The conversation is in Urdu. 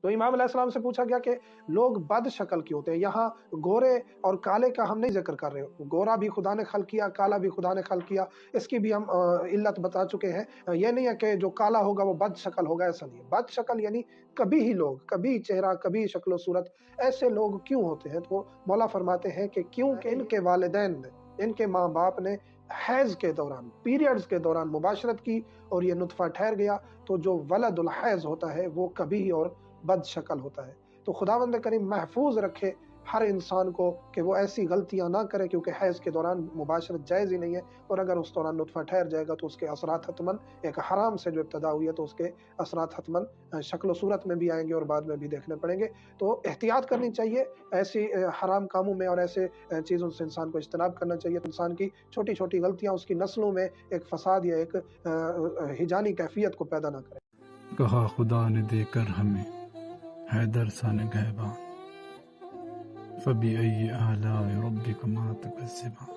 تو امام علیہ السلام سے پوچھا گیا کہ لوگ بد شکل کیوں ہوتے ہیں؟ یہاں گورے اور کالے کا ہم نہیں ذکر کر رہے، گورا بھی خدا نے خلق کیا، کالا بھی خدا نے خلق کیا، اس کی بھی ہم علت بتا چکے ہیں۔ یہ نہیں ہے کہ جو کالا ہوگا وہ بد شکل ہوگا، ایسا نہیں ہے۔ بد شکل یعنی کبھی ہی لوگ، کبھی چہرہ، کبھی شکل و صورت، ایسے لوگ کیوں ہوتے ہیں؟ تو مولا فرماتے ہیں کہ کیونکہ ان کے والدین نے، ان کے ماں باپ نے حیض کے دوران، پیریڈز کے دوران مباشرت کی اور یہ نطفہ ٹھہر گیا، تو جو ولد الحیض ہوتا ہے وہ کبھی ہی اور بد شکل ہوتا ہے۔ تو خداوند کریم محفوظ رکھے ہر انسان کو کہ وہ ایسی غلطیاں نہ کرے، کیونکہ حیض کے دوران مباشرت جائز ہی نہیں ہے، اور اگر اس دوران نطفہ ٹھہر جائے گا تو اس کے اثرات حتماً، ایک حرام سے جو ابتدا ہوئی ہے تو اس کے اثرات حتماً شکل و صورت میں بھی آئیں گے اور بعد میں بھی دیکھنے پڑیں گے۔ تو احتیاط کرنی چاہیے ایسی حرام کاموں میں، اور ایسے چیزوں سے انسان کو اجتناب کرنا چاہیے۔ تو انسان کی چھوٹی چھوٹی غلطیاں اس کی نسلوں میں ایک فساد یا ایک ہجانی کیفیت کو پیدا نہ کریں۔ کہا خدا نے دے کر ہمیں حیدر سا نگہباں، فبأي آلاء ربكما تكذبان۔